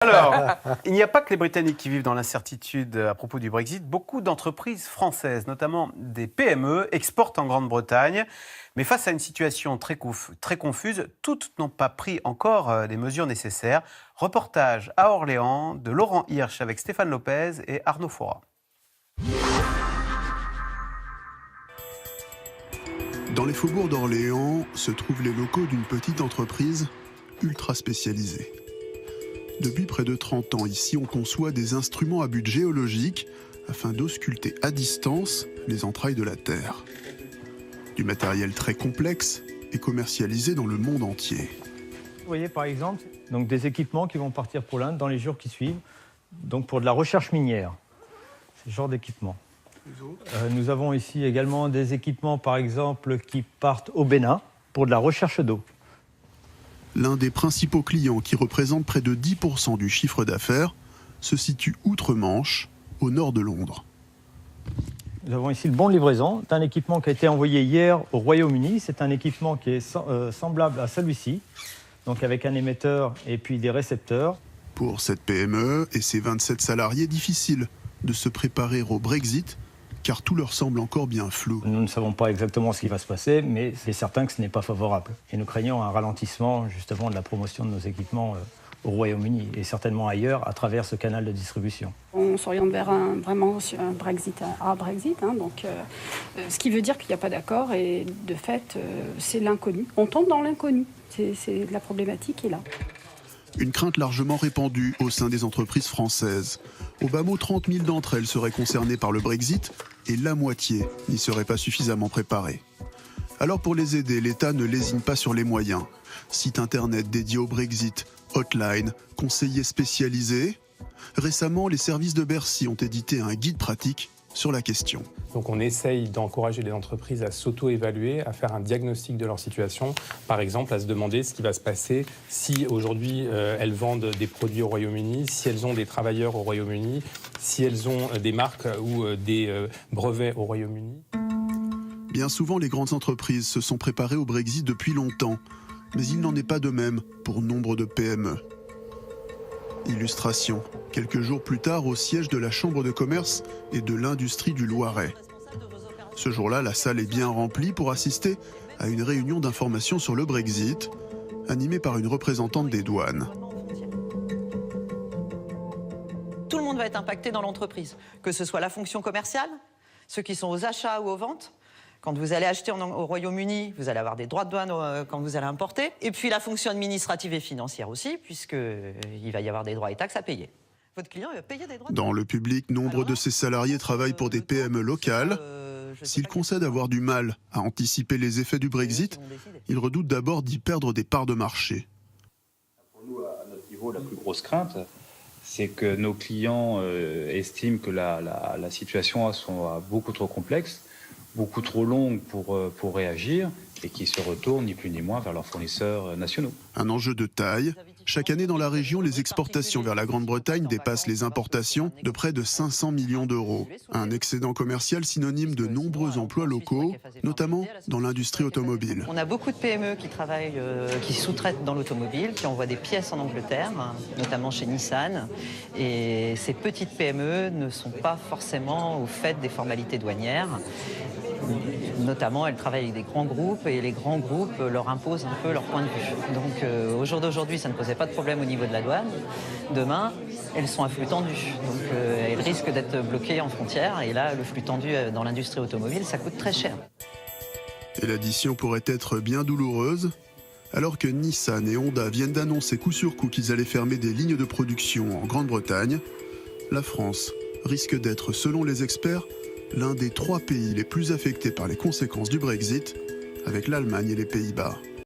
Alors, il n'y a pas que les Britanniques qui vivent dans l'incertitude à propos du Brexit. Beaucoup d'entreprises françaises, notamment des PME, exportent en Grande-Bretagne. Mais face à une situation très confuse, toutes n'ont pas pris encore les mesures nécessaires. Reportage à Orléans de Laurent Hirsch avec Stéphane Lopez et Arnaud Fora. Dans les faubourgs d'Orléans se trouvent les locaux d'une petite entreprise ultra spécialisée. Depuis près de 30 ans, ici, on conçoit des instruments à but géologique afin d'ausculter à distance les entrailles de la Terre. Du matériel très complexe et commercialisé dans le monde entier. Vous voyez par exemple donc des équipements qui vont partir pour l'Inde dans les jours qui suivent, donc pour de la recherche minière. C'est ce genre d'équipement. Nous avons ici également des équipements par exemple qui partent au Bénin pour de la recherche d'eau. L'un des principaux clients qui représente près de 10% du chiffre d'affaires se situe outre-Manche, au nord de Londres. Nous avons ici le bon de livraison d'un équipement qui a été envoyé hier au Royaume-Uni. C'est un équipement qui est semblable à celui-ci, donc avec un émetteur et puis des récepteurs. Pour cette PME et ses 27 salariés, difficile de se préparer au Brexit, car tout leur semble encore bien flou. Nous ne savons pas exactement ce qui va se passer, mais c'est certain que ce n'est pas favorable. Et nous craignons un ralentissement justement de la promotion de nos équipements au Royaume-Uni et certainement ailleurs à travers ce canal de distribution. On s'oriente vers vraiment un Brexit, donc ce qui veut dire qu'il n'y a pas d'accord et de fait c'est l'inconnu. On tombe dans l'inconnu, c'est la problématique est là. Une crainte largement répandue au sein des entreprises françaises. Au bas mot, 30 000 d'entre elles seraient concernées par le Brexit et la moitié n'y serait pas suffisamment préparée. Alors pour les aider, l'État ne lésine pas sur les moyens. Site internet dédié au Brexit, hotline, conseillers spécialisés. Récemment, les services de Bercy ont édité un guide pratique sur la question. Donc on essaye d'encourager les entreprises à s'auto-évaluer, à faire un diagnostic de leur situation. Par exemple, à se demander ce qui va se passer si aujourd'hui elles vendent des produits au Royaume-Uni, si elles ont des travailleurs au Royaume-Uni, si elles ont des marques ou des brevets au Royaume-Uni. Bien souvent, les grandes entreprises se sont préparées au Brexit depuis longtemps. Mais il n'en est pas de même pour nombre de PME. Illustration, quelques jours plus tard au siège de la Chambre de commerce et de l'industrie du Loiret. Ce jour-là, la salle est bien remplie pour assister à une réunion d'information sur le Brexit, animée par une représentante des douanes. Tout le monde va être impacté dans l'entreprise, que ce soit la fonction commerciale, ceux qui sont aux achats ou aux ventes. Quand vous allez acheter au Royaume-Uni, vous allez avoir des droits de douane quand vous allez importer. Et puis la fonction administrative et financière aussi, puisqu'il va y avoir des droits et taxes à payer. Votre client va payer des droits de douane. Dans le public, nombre de ses salariés travaillent pour des PME locales. S'ils concèdent avoir du mal à anticiper les effets du Brexit, ils redoutent d'abord d'y perdre des parts de marché. Pour nous, à notre niveau, la plus grosse crainte, c'est que nos clients estiment que la situation soit beaucoup trop complexe, beaucoup trop longue pour réagir et qui se retournent ni plus ni moins vers leurs fournisseurs nationaux. Un enjeu de taille. Chaque année dans la région, les exportations vers la Grande-Bretagne dépassent les importations de près de 500 millions d'euros. Un excédent commercial synonyme de nombreux emplois locaux, notamment dans l'industrie automobile. On a beaucoup de PME qui travaillent, qui sous-traitent dans l'automobile, qui envoient des pièces en Angleterre, notamment chez Nissan. Et ces petites PME ne sont pas forcément au fait des formalités douanières. Notamment, elles travaillent avec des grands groupes et les grands groupes leur imposent un peu leur point de vue. Donc au jour d'aujourd'hui, ça ne posait pas de problème au niveau de la douane. Demain, elles sont à flux tendu. Donc elles risquent d'être bloquées en frontière. Et là, le flux tendu dans l'industrie automobile, ça coûte très cher. Et l'addition pourrait être bien douloureuse. Alors que Nissan et Honda viennent d'annoncer coup sur coup qu'ils allaient fermer des lignes de production en Grande-Bretagne, la France risque d'être, selon les experts, l'un des 3 pays les plus affectés par les conséquences du Brexit, avec l'Allemagne et les Pays-Bas.